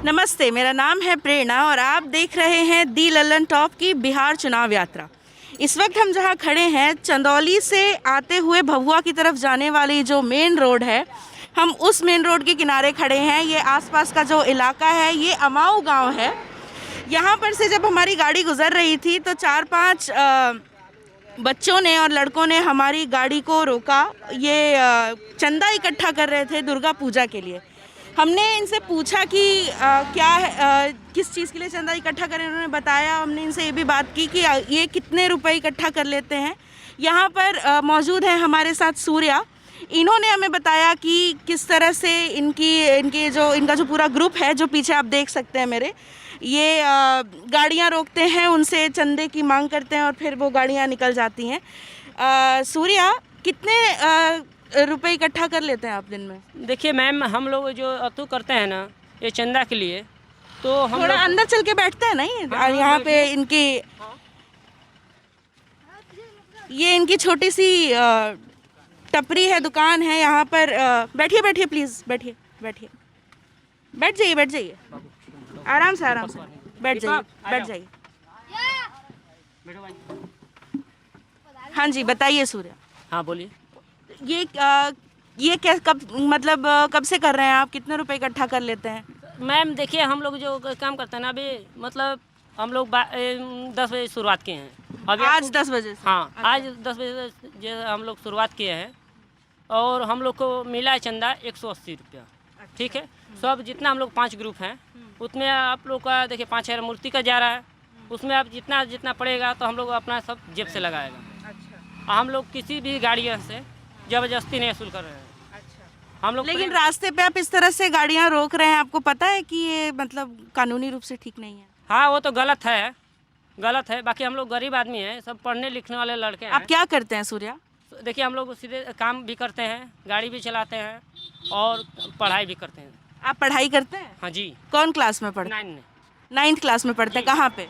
नमस्ते, मेरा नाम है प्रेरणा और आप देख रहे हैं दी लल्लन टॉप की बिहार चुनाव यात्रा। इस वक्त हम जहां खड़े हैं, चंदौली से आते हुए भभुआ की तरफ जाने वाली जो मेन रोड है, हम उस मेन रोड के किनारे खड़े हैं। ये आसपास का जो इलाका है ये अमाऊ गांव है। यहाँ पर से जब हमारी गाड़ी गुजर रही थी तो 4-5 बच्चों ने और लड़कों ने हमारी गाड़ी को रोका। ये चंदा इकट्ठा कर रहे थे दुर्गा पूजा के लिए। हमने इनसे पूछा कि क्या किस चीज़ के लिए चंदा इकट्ठा करें, उन्होंने बताया। हमने इनसे ये भी बात की कि ये कितने रुपए इकट्ठा कर लेते हैं। यहाँ पर मौजूद है हमारे साथ सूर्या। इन्होंने हमें बताया कि किस तरह से इनका जो पूरा ग्रुप है, जो पीछे आप देख सकते हैं मेरे, ये गाड़ियाँ रोकते हैं, उनसे चंदे की मांग करते हैं और फिर वो गाड़ियाँ निकल जाती हैं। सूर्या, कितने रुपए इकट्ठा कर लेते हैं आप दिन में? देखिए मैम, हम लोग जो अतु करते हैं ना ये चंदा के लिए, तो हम थोड़ा अंदर चल के बैठते हैं नहीं। हाँ, यहाँ पे इनकी छोटी सी टपरी है, दुकान है यहाँ पर। बैठिए बैठिए प्लीज़, बैठिए बैठिए, बैठ जाइए आराम से बैठ जाइए। हाँ जी, बताइए सूर्या। हाँ बोलिए। ये कब से कर रहे हैं आप? कितने रुपए इकट्ठा कर लेते हैं? मैम देखिए, हम लोग जो काम करते हैं ना, अभी मतलब हम लोग 10 बजे शुरुआत किए हैं। अभी आज 10 बजे से? हाँ, आज 10 बजे से हम लोग शुरुआत किए हैं और हम लोग को मिला है चंदा 180 रुपया। ठीक है, सब जितना हम लोग 5 ग्रुप हैं उसमें आप लोग का देखिए 5,000 मूर्ति का जा रहा है। उसमें आप जितना पड़ेगा तो हम लोग अपना सब जेब से लगाएगा। अच्छा। हम लोग किसी भी गाड़ियों से ज़बरदस्ती नहीं वसूल कर रहे हैं। अच्छा। हम लोग लेकिन रास्ते पे आप इस तरह से गाड़ियाँ रोक रहे हैं, आपको पता है कि ये मतलब कानूनी रूप से ठीक नहीं है? हाँ, वो तो गलत है। बाकी हम लोग गरीब आदमी हैं, सब पढ़ने लिखने वाले लड़के हैं। आप क्या करते हैं सूर्या? देखिए, हम लोग सीधे काम भी करते हैं, गाड़ी भी चलाते हैं और पढ़ाई भी करते हैं। आप पढ़ाई करते हैं? हाँ जी। कौन क्लास में पढ़ते हैं? 9th क्लास में पढ़ते हैं। कहाँ पे?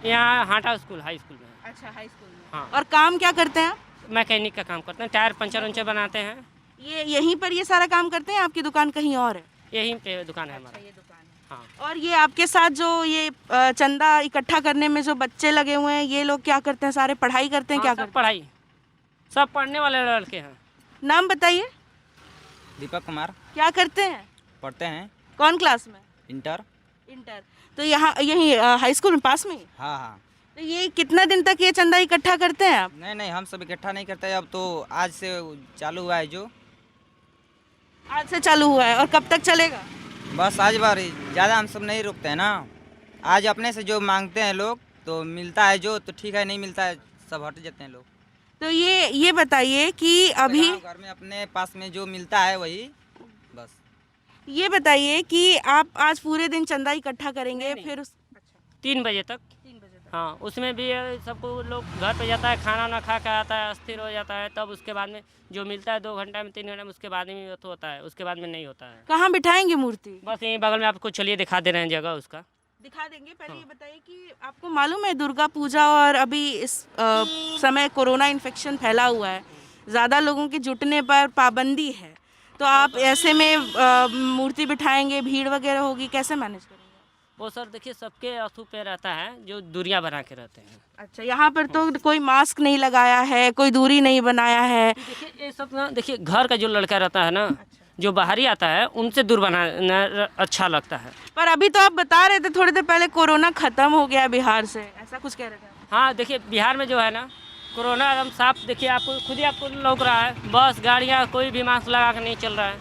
यहाँ हाटा स्कूल, हाई स्कूल में। अच्छा, हाई स्कूल में। हाँ। और काम क्या करते हैं आप? मैकेनिक का काम करते हैं, टायर पंचर बनाते हैं। ये यहीं पर ये सारा काम करते हैं? आपकी दुकान कहीं और है? यहीं पे दुकान है हमारा। ये दुकान है। हाँ। और ये आपके साथ जो ये चंदा इकट्ठा करने में जो बच्चे लगे हुए हैं, ये लोग क्या करते हैं? सारे पढ़ाई करते हैं? क्या करते हैं? पढ़ाई, सब पढ़ने वाले लड़के हैं। नाम बताइए। दीपक कुमार। क्या करते हैं? पढ़ते हैं। कौन क्लास में? इंटर। तो यहीं हाई स्कूल में पास में? हाँ। तो ये कितना दिन तक ये चंदा इकट्ठा करते हैं आप? नहीं, हम सब इकट्ठा नहीं करते। अब तो आज से चालू हुआ है। जो आज से चालू हुआ है और कब तक चलेगा? बस आज बार ज़्यादा हम सब नहीं रुकते हैं ना। आज अपने से जो मांगते हैं लोग तो मिलता है, जो तो ठीक है, नहीं मिलता है सब हट जाते हैं लोग। तो ये बताइए कि अभी घर में अपने पास में जो मिलता है वही बस। ये बताइए कि आप आज पूरे दिन चंदा इकट्ठा करेंगे? फिर 3 बजे तक। हाँ, उसमें भी सबको लोग घर पे जाता है, खाना वाना खा के आता है, अस्थिर हो जाता है। तब उसके बाद में जो मिलता है 2 घंटा में 3 घंटे में, उसके बाद में तो होता है, उसके बाद में नहीं होता है। कहाँ बिठाएंगे मूर्ति? बस यहीं बगल में आपको चलिए दिखा दे रहे हैं जगह उसका। दिखा देंगे। पहले ये बताइए कि आपको मालूम है दुर्गा पूजा और अभी इस समय कोरोना इन्फेक्शन फैला हुआ है, ज़्यादा लोगों के जुटने पर पाबंदी है, तो आप ऐसे में मूर्ति बिठाएंगे, भीड़ वगैरह होगी, कैसे मैनेज करेंगे? वो सर देखिए, सबके अथू पे रहता है जो दूरियां बना के रहते हैं। अच्छा, यहाँ पर तो कोई मास्क नहीं लगाया है, कोई दूरी नहीं बनाया है। देखिए ये सब ना, देखिए घर का जो लड़का रहता है ना, जो बाहरी आता है उनसे दूर बनाना अच्छा लगता है। पर अभी तो आप बता रहे थे थोड़ी देर पहले कोरोना खत्म हो गया बिहार से, ऐसा कुछ कह रहे थे? हाँ देखिए, बिहार में जो है ना कोरोना एकदम साफ, देखिए आपको खुद ही आपको लौक रहा है। बस गाड़ियाँ कोई भी मास्क लगा कर नहीं चल रहा है।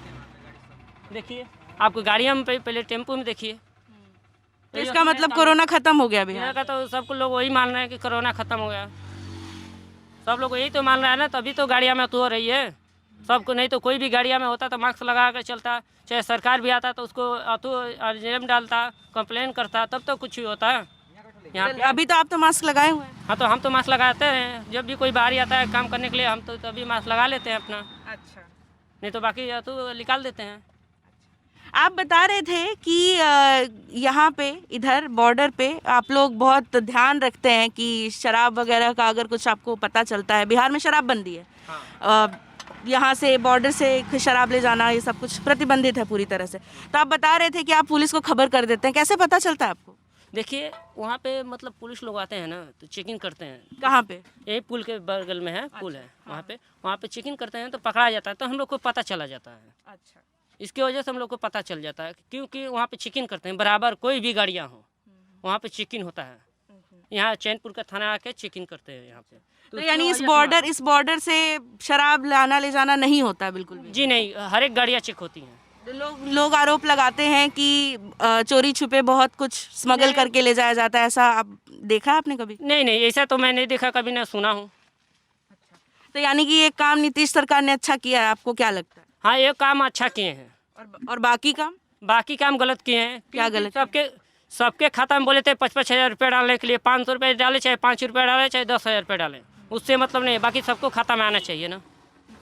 देखिए आपको गाड़ियाँ में पहले टेम्पो में देखिए, तो इसका मतलब कोरोना खत्म हो गया बिहार का। तो सबको लोग वही मान रहे हैं कि कोरोना खत्म हो गया। सब लोग यही तो मान रहे हैं ना, तभी तो गाड़ियाँ में तो हो रही है सबको। नहीं तो कोई भी गाड़ियाँ में होता तो मास्क लगा कर चलता, चाहे सरकार भी आता तो उसको अर्जेंट डालता, कंप्लेन करता, तब तो कुछ ही होता है यहाँ पे। अभी तो आप तो मास्क लगाए हुए हैं। हाँ, तो हम तो मास्क लगाते हैं, जब भी कोई बाहरी आता है काम करने के लिए हम तो तभी मास्क लगा लेते हैं अपना। अच्छा। नहीं तो बाकी तो निकाल देते हैं। आप बता रहे थे कि यहाँ पे इधर बॉर्डर पे आप लोग बहुत ध्यान रखते हैं कि शराब वगैरह का अगर कुछ आपको पता चलता है। बिहार में शराब बंदी है। यहाँ से बॉर्डर से शराब ले जाना ये सब कुछ प्रतिबंधित है पूरी तरह से। तो आप बता रहे थे कि आप पुलिस को खबर कर देते हैं, कैसे पता चलता है आपको? देखिए वहाँ पे मतलब पुलिस लोग आते हैं ना तो चेकिंग करते हैं। कहाँ पे? यही पुल के बगल में है, पुल है वहाँ पे चेकिंग करते हैं तो पकड़ा जाता है, तो हम लोग को पता चला जाता है। अच्छा, इसकी वजह से हम लोग को पता चल जाता है, क्योंकि वहाँ पे चेकिंग करते हैं बराबर, कोई भी गाड़ियाँ हो वहाँ पे चेकिंग होता है। यहाँ चैनपुर का थाना आके चेकिंग करते हैं यहाँ पे। तो यानी इस बॉर्डर से शराब लाना ले जाना नहीं होता बिल्कुल भी? जी नहीं, हर एक गाड़ियाँ चेक होती हैं। लोग आरोप लगाते हैं कि चोरी छुपे बहुत कुछ स्मगल करके ले जाया जाता है, ऐसा आप देखा आपने कभी? नहीं नहीं, ऐसा तो मैं नहीं देखा, कभी ना सुना हूँ। तो यानी कि ये काम नीतीश सरकार ने अच्छा किया है, आपको क्या लगता है? हाँ, ये काम अच्छा किए हैं। और बाकी काम गलत किए हैं। क्या गलत? सबके खाता में बोले थे 55,000 रुपये डालने के लिए, 500 रुपये डाले, चाहे 5 रुपये डाले, चाहे 10,000 रुपये डालें, उससे मतलब नहीं, बाकी सबको खाता में आना चाहिए ना।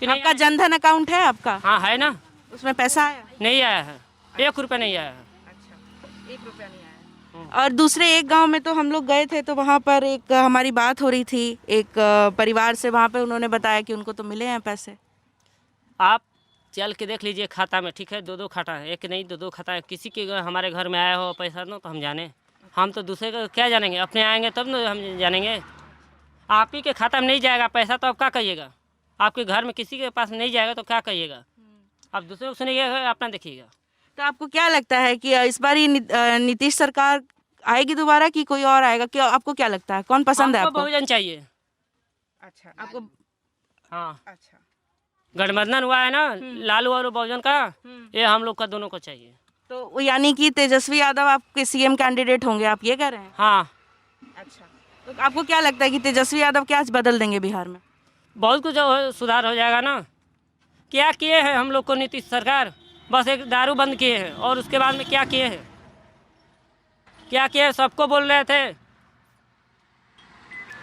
कि नहीं? आपका जनधन अकाउंट है आपका? हाँ है ना। उसमें पैसा आया? नहीं आया है, 1 रुपया नहीं आया है। अच्छा, 1 रुपया नहीं आया। और दूसरे एक गांव में तो हम लोग गए थे, तो वहाँ पर एक हमारी बात हो रही थी एक परिवार से, वहाँ पे उन्होंने बताया कि उनको तो मिले हैं पैसे। आप चल के देख लीजिए खाता में, ठीक है, 2 खाता है, एक नहीं 2 खाता है। किसी के हमारे घर में आया हो पैसा ना तो हम जाने, हम तो दूसरे का क्या जानेंगे, अपने आएंगे तब ना हम जानेंगे। आप ही के खाता में नहीं जाएगा पैसा तो आप क्या कहिएगा? आपके घर में किसी के पास नहीं जाएगा तो क्या कहिएगा? आप दूसरे को सुनिएगा, अपना देखिएगा। तो आपको क्या लगता है कि इस बार ये नीतीश सरकार आएगी दोबारा कि कोई और आएगा? क्या आपको क्या लगता है, कौन पसंद है आपको? बहुजन चाहिए। अच्छा, आपको? हाँ, अच्छा, गठबंधन हुआ है ना लालू और बहुजन का, ये हम लोग का दोनों को चाहिए। तो यानी कि तेजस्वी यादव आपके सीएम कैंडिडेट होंगे, आप ये कह रहे हैं? हाँ। अच्छा, तो आपको क्या लगता है कि तेजस्वी यादव क्या बदल देंगे बिहार में? बहुत कुछ सुधार हो जाएगा ना। क्या किए हैं हम लोग को नीतीश सरकार? बस एक दारू बंद किए हैं, और उसके बाद में क्या किए हैं? क्या किए हैं? सबको बोल रहे थे।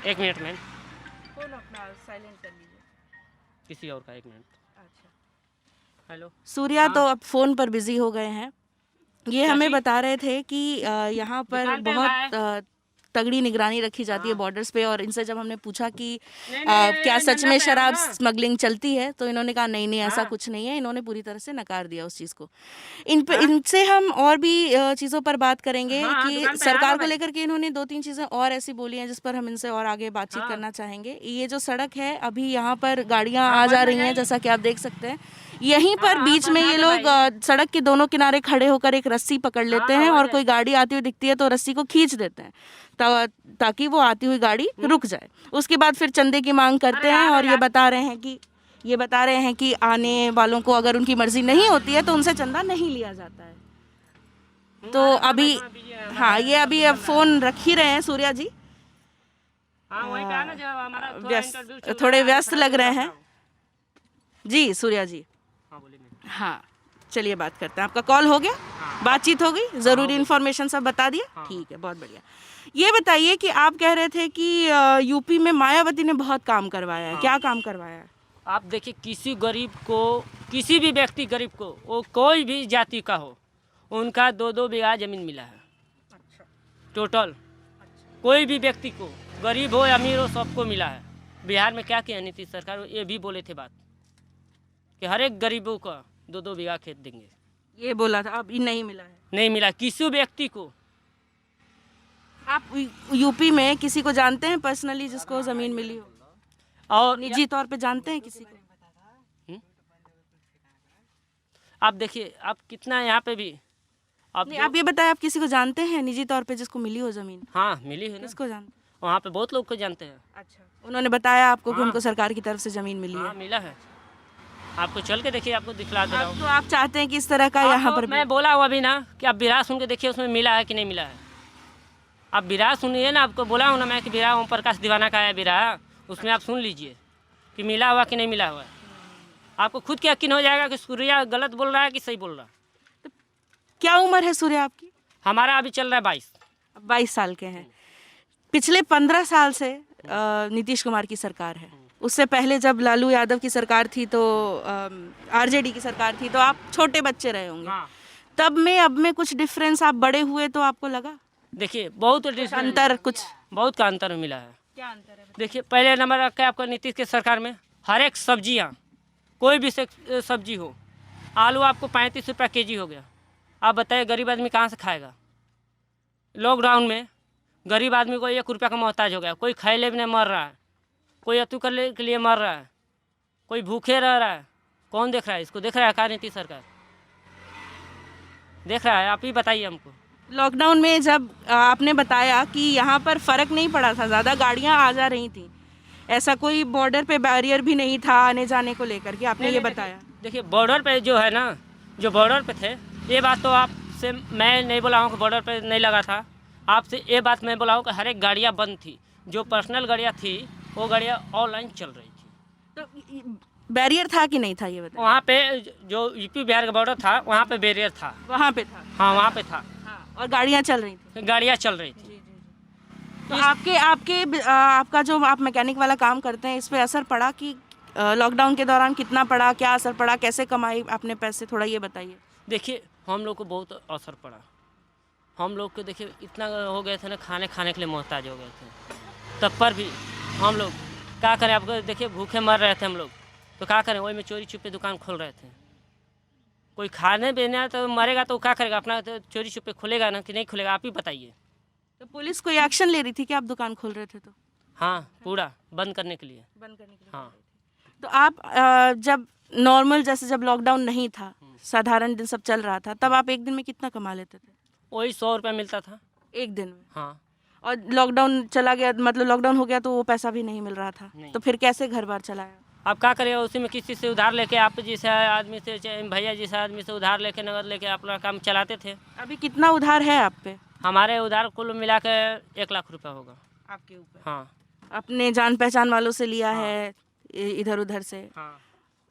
1 मिनट में फोन अपना साइलेंट कर लीजिए। किसी और का 1 मिनट। अच्छा, हेलो सूर्या तो अब फ़ोन पर बिजी हो गए हैं। ये हमें बता रहे थे कि यहाँ पर दुकान पे बहुत तगड़ी निगरानी रखी जाती है बॉर्डर्स पे, और इनसे जब हमने पूछा कि नहीं, क्या सच में नंगा शराब पे है ना? स्मगलिंग चलती है, तो इन्होंने कहा नहीं नहीं ऐसा कुछ नहीं है। इन्होंने पूरी तरह से नकार दिया उस चीज़ को। इनसे हम और भी चीज़ों पर बात करेंगे कि दुकान पे सरकार आना को भाई। लेकर के इन्होंने 2-3 चीज़ें और ऐसी बोली हैं जिस पर हम इनसे और आगे बातचीत करना चाहेंगे। ये जो सड़क है, अभी यहाँ पर गाड़ियाँ आ जा रही हैं, जैसा कि आप देक सकते हैं। यहीं पर बीच में ये लोग सड़क के दोनों किनारे खड़े होकर एक रस्सी पकड़ लेते हैं, और कोई गाड़ी आती हुई दिखती है तो रस्सी को खींच देते हैं ताकि वो आती हुई गाड़ी रुक जाए। उसके बाद फिर चंदे की मांग करते हैं, और ये बता रहे हैं कि आने वालों को अगर उनकी मर्जी नहीं होती है तो उनसे चंदा नहीं लिया जाता है। तो अभी हाँ, ये अभी अब फ़ोन रख ही रहे हैं सूर्या जी, हाँ, वहीं पे आना, जो हमारा थोड़ा इंटरव्यू चल थोड़े रहा है, व्यस्त लग रहे हैं जी सूर्या जी। हाँ बोलिए। हाँ, चलिए बात करते हैं। आपका कॉल हो गया, बातचीत हो गई, ज़रूरी इन्फॉर्मेशन सब बता दिया? ठीक है, बहुत बढ़िया। ये बताइए कि आप कह रहे थे कि यूपी में मायावती ने बहुत काम करवाया है। क्या काम करवाया है? आप देखिए, किसी गरीब को, किसी भी व्यक्ति गरीब को, वो कोई भी जाति का हो, उनका 2-2 बीघा ज़मीन मिला है। अच्छा, टोटल कोई भी व्यक्ति को, गरीब हो या अमीर हो, सबको मिला है। बिहार में क्या किया नीतीश सरकार? ये भी बोले थे बात कि हर एक गरीबों का 2-2 बीघा खेत देंगे। ये बोला था, अब नहीं मिला है। नहीं मिला किसी व्यक्ति को। आप यूपी में किसी को जानते हैं पर्सनली जिसको ज़मीन मिली हो? और निजी तौर पे जानते हैं किसी को? आप देखिए, आप कितना यहाँ पे भी नहीं, आप ये बताएं, आप किसी को जानते हैं निजी तौर पे जिसको मिली हो ज़मीन? हाँ मिली है ना, किसको जानते? वहाँ पे बहुत लोग को जानते हैं। अच्छा, उन्होंने बताया आपको कि उनको सरकार की तरफ से ज़मीन मिली हाँ है? मिला है, आपको चल के देखिए, आपको दिखला दे रहा हूँ। तो आप चाहते हैं कि इस तरह का यहाँ पर मैं बोला हुआ भी ना कि आप बिराह सुन के देखिए उसमें मिला है कि नहीं मिला है। आप बिराह सुनिए ना, आपको बोला हूँ ना मैं कि बिराह ओम प्रकाश दीवाना का है बिराह, उसमें आप सुन लीजिए कि मिला हुआ कि नहीं मिला हुआ है। आपको खुद क्या यकीन हो जाएगा कि सूर्या गलत बोल रहा है कि सही बोल रहा है। क्या उम्र है सूर्या आपकी? हमारा अभी चल रहा है 22। 22 साल के हैं। पिछले 15 साल से नीतीश कुमार की सरकार है। उससे पहले जब लालू यादव की सरकार थी तो आरजेडी की सरकार थी, तो आप छोटे बच्चे रहे होंगे। हाँ। तब में अब में कुछ डिफरेंस, आप बड़े हुए तो आपको लगा देखिए बहुत अंतर? कुछ बहुत का अंतर मिला है। क्या अंतर है? देखिए, पहले नंबर रखा है आपका नीतीश के सरकार में हर एक सब्जियाँ कोई भी सब्जी हो, आलू आपको 35 रुपये के जी हो गया। आप बताइए गरीब आदमी कहाँ से खाएगा? लॉकडाउन में गरीब आदमी को 1 रुपया का मोहताज हो गया। कोई खैले भी नहीं मर रहा है, कोई अतु करने के लिए मर रहा है, कोई भूखे रह रहा है। कौन देख रहा है इसको? देख रहा है क्या नीति सरकार देख रहा है? आप ही बताइए हमको। लॉकडाउन में जब आपने बताया कि यहाँ पर फ़र्क नहीं पड़ा था, ज़्यादा गाड़ियाँ आ जा रही थी, ऐसा कोई बॉर्डर पे बैरियर भी नहीं था आने जाने को लेकर के, आपने ये बताया। देखिए बॉर्डर पे जो है ना, जो बॉर्डर पे थे, ये बात तो आपसे मैं नहीं बोला हूँ कि बॉर्डर पे नहीं लगा था। आपसे ये बात मैं बोला हूँ कि हर एक गाड़ियाँ बंद थी। जो पर्सनल गाड़ियाँ थी वो गाड़ियाँ ऑनलाइन चल रही थी। तो बैरियर था कि नहीं था ये बताइए। वहाँ पे जो यूपी बिहार का बॉर्डर था वहाँ पे बैरियर था। वहाँ पे था? हाँ वहाँ पे था। हाँ, और गाड़ियाँ चल रही थी? गाड़ियाँ चल रही थी। तो आपका जो आप मैकेनिक वाला काम करते हैं, इस पे असर पड़ा कि लॉकडाउन के दौरान कितना पड़ा, क्या असर पड़ा, कैसे कमाई आपने पैसे, थोड़ा ये बताइए। देखिए हम लोग को बहुत असर पड़ा। हम लोग को देखिए इतना हो गए थे ना, खाने के लिए मोहताज हो गए थे। तब पर भी हम लोग क्या करें? आपको देखिए भूखे मर रहे थे हम लोग, तो क्या करें? वही में चोरी छुपे दुकान खोल रहे थे। कोई खाने पीने तो मरेगा तो क्या करेगा? अपना तो चोरी छुपे खोलेगा ना कि नहीं खोलेगा? आप ही बताइए। तो पुलिस कोई एक्शन ले रही थी कि आप दुकान खोल रहे थे तो? हाँ पूरा बंद करने के लिए। बंद करने के लिए? हाँ। तो आप जब नॉर्मल, जैसे जब लॉकडाउन नहीं था, साधारण दिन सब चल रहा था, तब आप एक दिन में कितना कमा लेते थे? वही 100 रुपया मिलता था एक दिन में? हाँ। और लॉकडाउन चला गया, मतलब लॉकडाउन हो गया तो वो पैसा भी नहीं मिल रहा था, नहीं। तो फिर कैसे घर बार चलाया? आप क्या करिए? उसी में किसी से उधार लेके, आप जैसे आदमी से, भैया जैसे आदमी से उधार लेके, नगद लेके अपना काम चलाते थे। अभी कितना उधार है आप पे? हमारे उधार कुल मिला के 1 लाख रुपया होगा आपके ऊपर? हाँ। अपने जान पहचान वालों से लिया है, इधर उधर से? हाँ।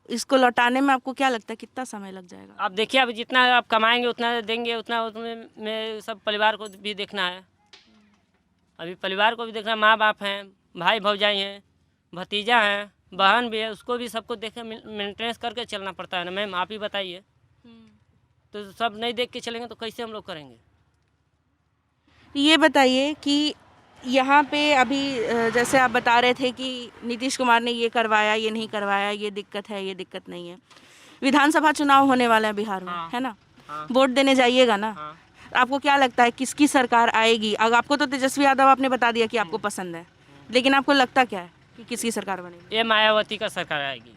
इसको लौटाने में आपको क्या लगता है कितना समय लग जाएगा? आप देखिए, अब जितना आप कमाएंगे उतना देंगे, उतना उसमें में सब परिवार को भी देखना है। अभी परिवार को भी देखना, माँ बाप हैं, भाई भौजाई हैं, भतीजा हैं, बहन भी है, उसको भी सबको देखे मेंटेनेंस करके चलना पड़ता है ना मैम। आप ही बताइए। तो सब नहीं देख के चलेंगे तो कैसे हम लोग करेंगे? ये बताइए कि यहाँ पे अभी जैसे आप बता रहे थे कि नीतीश कुमार ने ये करवाया, ये नहीं करवाया, ये दिक्कत है, ये दिक्कत नहीं है। विधानसभा चुनाव होने वाला है बिहार में, हाँ। है ना? हाँ। वोट देने जाइएगा ना? हाँ। आपको क्या लगता है किसकी सरकार आएगी? अगर आपको तो तेजस्वी यादव आपने बता दिया कि आपको पसंद है, लेकिन आपको लगता क्या है कि किसकी सरकार बनेगी? ये मायावती का सरकार आएगी।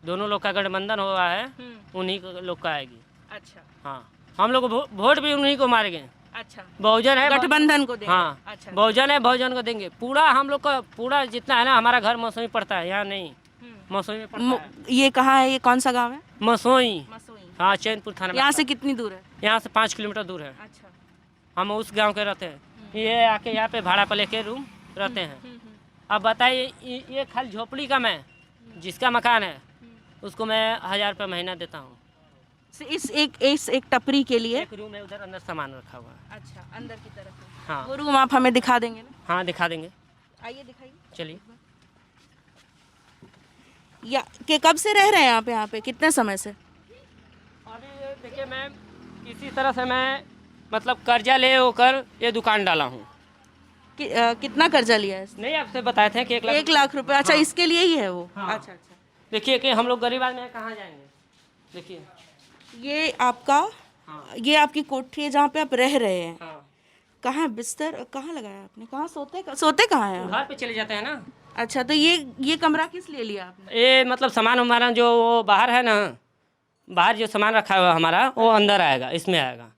दोनों लोग का गठबंधन हुआ है, उन्हीं लोग का आएगी। अच्छा। हाँ, हम लोग वोट भी उन्हीं को मारेंगे। अच्छा, बहुजन है, गठबंधन को देंगे? हाँ। अच्छा। बहुजन है, बहुजन को देंगे। पूरा हम लोग का पूरा जितना है ना, हमारा घर मसोई पड़ता है, यहाँ नहीं, मसोई में पड़ता है। ये कहाँ है? ये कौन सा गांव है? मसोई। मसोई। हाँ, चैनपुर थाना में। यहाँ से कितनी दूर है? यहाँ से 5 किलोमीटर दूर है। अच्छा। हम उस गांव के रहते हैं। ये आके यहाँ पे भाड़ा पर लेके रूम रहते हैं। अब बताइए, ये खाली झोपड़ी का मैं, जिसका मकान है उसको मैं 1000 रुपये महीना देता हूँ। इस एक टपरी के लिए? एक रूम है, उधर अंदर सामान रखा हुआ है। अच्छा, अंदर की तरफ है। हाँ। वो रूम आप हमें दिखा देंगे ना? हाँ दिखा देंगे, आइए दिखाइए। चलिए। या कि कब से रह रहे हैं आप यहाँ पे, कितने समय से? अभी देखिए मैम, किसी तरह से मैं मतलब कर्जा ले होकर ये दुकान डाला हूँ। कितना कर्जा लिया है? नहीं, आपसे बताए थे कि 1 लाख। 1 लाख रुपए? अच्छा, हाँ। इसके लिए ही है वो? हाँ। अच्छा अच्छा। देखिए कि हम लोग गरीब आदमी हैं, कहाँ जाएंगे? देखिए। ये आपका, हाँ। ये आपकी कोठी है जहाँ पे आप रह रहे हैं? हाँ। कहाँ बिस्तर कहाँ लगाया आपने? कहाँ सोते कहाँ हैं आप? घर पे चले जाते हैं ना। अच्छा, तो ये कमरा किस लिए लिया आपने? ये मतलब सामान हमारा जो वो बाहर है ना, बाहर जो सामान रखा हुआ है हमारा, वो अंदर आएगा, इसमें आएगा।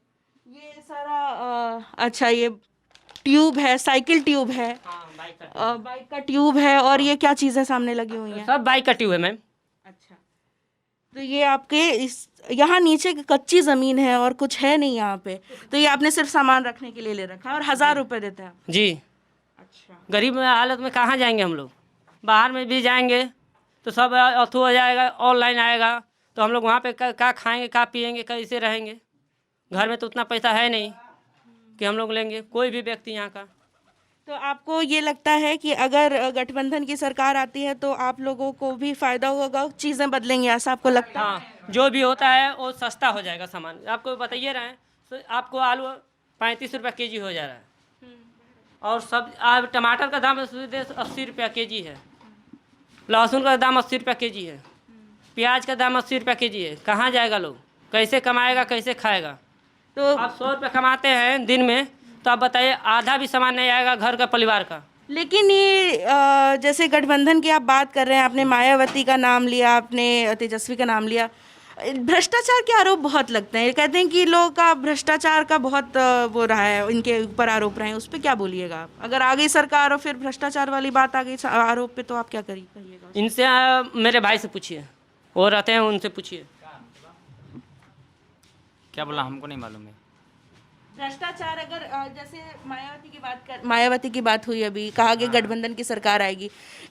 ये सारा अच्छा, ये ट्यूब है, साइकिल ट्यूब है, बाइक का ट्यूब है, और ये क्या चीज़ें सामने लगी हुई हैं? सब बाइक का ट्यूब है मैम। अच्छा, तो ये आपके इस यहाँ नीचे कच्ची ज़मीन है और कुछ है नहीं यहाँ पे, तो ये आपने सिर्फ सामान रखने के लिए ले रखा है, और 1000 रुपये देते हैं? जी। अच्छा। गरीब हालत में कहाँ जाएंगे हम लोग? बाहर में भी जाएंगे तो सब अथू हो जाएगा, ऑनलाइन आएगा, तो हम लोग वहाँ पे क्या खाएंगे, क्या पिएंगे, कैसे रहेंगे? घर में तो उतना पैसा है नहीं कि हम लोग लेंगे, कोई भी व्यक्ति यहाँ का। तो आपको ये लगता है कि अगर गठबंधन की सरकार आती है तो आप लोगों को भी फायदा होगा, चीज़ें बदलेंगी, ऐसा आपको लगता है? हाँ, जो भी होता है वो सस्ता हो जाएगा सामान। आपको बताइए रहे हैं, तो आपको आलू 35 रुपये के जी हो जा रहा है, और सब अब टमाटर का दाम 80 रुपया के जी है, लहसुन का दाम 80 रुपया के जी है, प्याज का दाम 80 रुपया केजी है, कहाँ जाएगा लोग, कैसे कमाएगा, कैसे खाएगा। तो आप 100 रुपये कमाते हैं दिन में, तो आप बताइए आधा भी सामान नहीं आएगा घर का, परिवार का। लेकिन ये जैसे गठबंधन की आप बात कर रहे हैं, आपने मायावती का नाम लिया, आपने तेजस्वी का नाम लिया, भ्रष्टाचार के आरोप बहुत लगते हैं, कहते हैं कि लोगों का भ्रष्टाचार का बहुत वो रहा है, इनके ऊपर आरोप रहे हैं, उस पर क्या बोलिएगा आप? अगर आ गई सरकार और फिर भ्रष्टाचार वाली बात आ गई आरोप पे, तो आप क्या कहिएगा? इनसे मेरे भाई से पूछिए, वो रहते हैं, उनसे पूछिए। क्या बोला हमको नहीं मालूम है। भ्रष्टाचार अगर जैसे मायावती की बात हुई, अभी कहा कि गठबंधन की सरकार आएगी,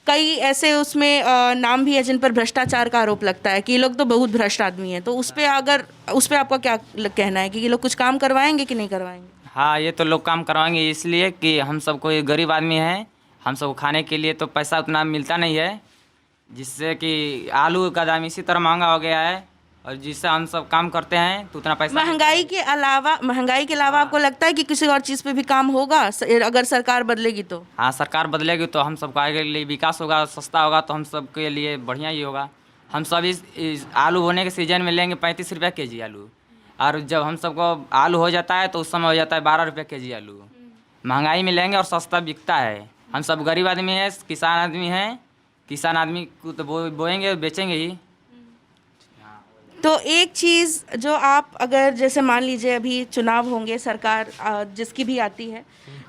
कई ऐसे उसमें नाम भी है जिन पर भ्रष्टाचार का आरोप लगता है कि ये लोग तो बहुत भ्रष्ट आदमी हैं, तो उस पे आपका क्या कहना है कि ये लोग कुछ काम करवाएंगे कि नहीं करवाएंगे? हाँ, ये तो लोग काम करवाएंगे, इसलिए कि हम सब कोई गरीब आदमी हैं, हम सब खाने के लिए तो पैसा उतना मिलता नहीं है, जिससे कि आलू का दाम इसी तरह महंगा हो गया है, और जिससे हम सब काम करते हैं तो उतना पैसा। महंगाई के अलावा आपको लगता है कि किसी और चीज़ पे भी काम होगा अगर सरकार बदलेगी तो? हाँ, सरकार बदलेगी तो हम सबका आगे लिए विकास होगा, सस्ता होगा, तो हम सब के लिए बढ़िया ही होगा। हम सब इस आलू होने के सीजन में लेंगे 35 रुपया केजी आलू, और जब हम सबको आलू हो जाता है तो उस समय हो जाता है 12 रुपया केजी आलू। महंगाई में लेंगे और सस्ता बिकता है। हम सब गरीब आदमी हैं, किसान आदमी हैं, किसान आदमी को तो बोएंगे बेचेंगे ही। तो एक चीज़ जो आप अगर जैसे मान लीजिए अभी चुनाव होंगे, सरकार जिसकी भी आती है,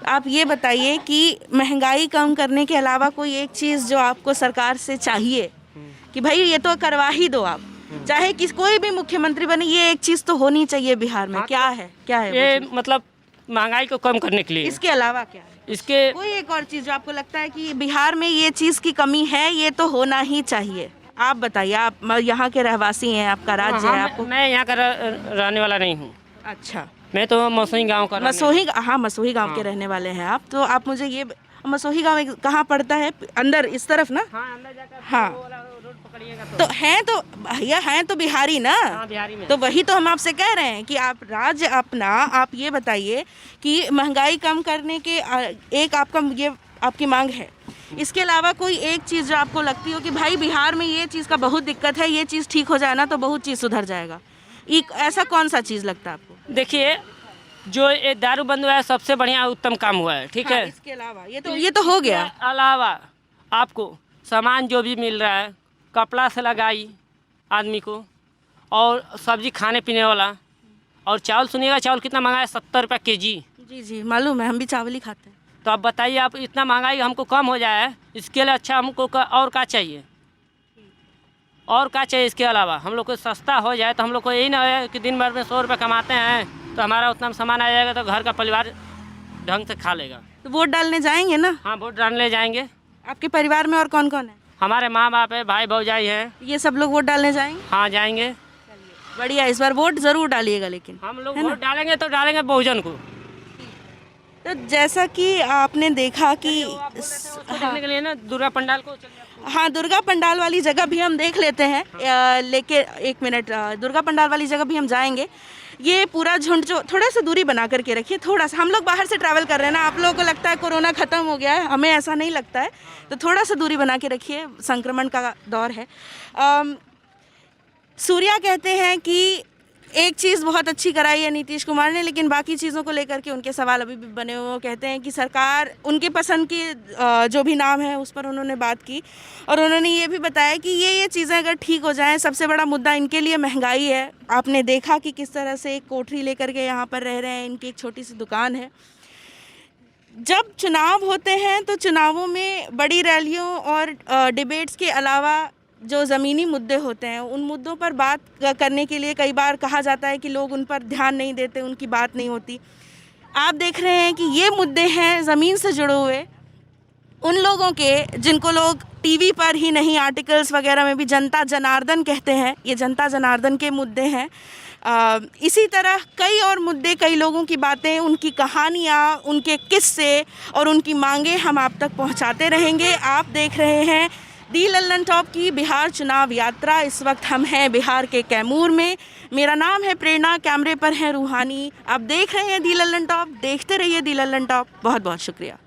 आप ये बताइए कि महंगाई कम करने के अलावा कोई एक चीज़ जो आपको सरकार से चाहिए कि भाई ये तो करवा ही दो आप, चाहे किस कोई भी मुख्यमंत्री बने, ये एक चीज़ तो होनी चाहिए बिहार में, क्या है ये मतलब महंगाई को कम करने के लिए। इसके अलावा क्या है? इसके कोई एक और चीज़ जो आपको लगता है कि बिहार में ये चीज़ की कमी है, ये तो होना ही चाहिए, आप बताइए। आप यहाँ के रहवासी हैं, आपका राज्य है, आपको। मैं यहाँ का रहने वाला नहीं हूँ। अच्छा, मैं तो मसोही गांव का। मसोही गांव के रहने वाले हैं आप, तो आप मुझे ये, मसोही गांव कहाँ पड़ता है? अंदर इस तरफ ना? हाँ, अंदर जाकर हाँ, रोड पकड़िएगा तो भैया हैं तो बिहारी ना? हाँ, बिहारी में। तो वही तो हम आपसे कह रहे हैं कि आप राज्य अपना, आप ये बताइए कि महंगाई कम करने के एक आपका ये आपकी मांग है, इसके अलावा कोई एक चीज़ जो आपको लगती हो कि भाई बिहार में ये चीज़ का बहुत दिक्कत है, ये चीज़ ठीक हो जाए ना तो बहुत चीज़ सुधर जाएगा, एक ऐसा कौन सा चीज़ लगता है आपको? देखिए, जो ये दारू बंद हुआ है सबसे बढ़िया उत्तम काम हुआ है, ठीक है। इसके अलावा ये तो हो गया। अलावा आपको सामान जो भी मिल रहा है, कपड़ा से लगाई आदमी को, और सब्जी खाने पीने वाला, और चावल, सुनिएगा चावल कितना महंगा है, 70 रुपया केजी। जी मालूम है, हम भी चावल ही खाते हैं। तो आप बताइए, आप इतना महंगाई हमको कम हो जाए, इसके लिए अच्छा हमको और क्या चाहिए, और क्या चाहिए? इसके अलावा हम लोग को सस्ता हो जाए, तो हम लोग को यही ना है कि दिन भर में 100 रुपये कमाते हैं तो हमारा उतना सामान आ जाएगा तो घर का परिवार ढंग से खा लेगा। तो वोट डालने जाएंगे ना? हाँ, वोट डालने जाएंगे। आपके परिवार में और कौन कौन है? हमारे माँ बाप है, भाई भौजाई हैं। ये सब लोग वोट डालने जाएंगे? हाँ, जाएंगे। बढ़िया, इस बार वोट ज़रूर डालिएगा। लेकिन हम लोग वोट डालेंगे तो डालेंगे बहुजन को। तो जैसा कि आपने देखा कि देखने के लिए ना दुर्गा पंडाल को, हाँ, दुर्गा पंडाल वाली जगह भी हम देख लेते हैं, लेके एक मिनट, दुर्गा पंडाल वाली जगह भी हम जाएंगे। ये पूरा झुंड जो, थोड़ा सा दूरी बना करके रखिए, थोड़ा सा, हम लोग बाहर से ट्रैवल कर रहे हैं ना, आप लोगों को लगता है कोरोना ख़त्म हो गया है, हमें ऐसा नहीं लगता है, तो थोड़ा सा दूरी बना के रखिए, संक्रमण का दौर है। सूर्या कहते हैं कि एक चीज़ बहुत अच्छी कराई है नीतीश कुमार ने, लेकिन बाकी चीज़ों को लेकर के उनके सवाल अभी भी बने हुए। वो कहते हैं कि सरकार उनके पसंद की जो भी नाम है उस पर उन्होंने बात की, और उन्होंने ये भी बताया कि ये चीज़ें अगर ठीक हो जाएं, सबसे बड़ा मुद्दा इनके लिए महंगाई है। आपने देखा कि किस तरह से एक कोठरी लेकर के यहाँ पर रह रहे हैं, इनकी एक छोटी सी दुकान है। जब चुनाव होते हैं तो चुनावों में बड़ी रैलियों और डिबेट्स के अलावा जो ज़मीनी मुद्दे होते हैं, उन मुद्दों पर बात करने के लिए कई बार कहा जाता है कि लोग उन पर ध्यान नहीं देते, उनकी बात नहीं होती। आप देख रहे हैं कि ये मुद्दे हैं ज़मीन से जुड़े हुए, उन लोगों के जिनको लोग टीवी पर ही नहीं, आर्टिकल्स वगैरह में भी जनता जनार्दन कहते हैं, ये जनता जनार्दन के मुद्दे हैं। इसी तरह कई और मुद्दे, कई लोगों की बातें, उनकी कहानियाँ, उनके किस्से और उनकी मांगें हम आप तक पहुँचाते रहेंगे। आप देख रहे हैं दी लल्लन टॉप की बिहार चुनाव यात्रा। इस वक्त हम हैं बिहार के कैमूर में। मेरा नाम है प्रेरणा, कैमरे पर है रूहानी। आप देख रहे हैं दी लल्लन टॉप, देखते रहिए दी लल्लन टॉप। बहुत बहुत शुक्रिया।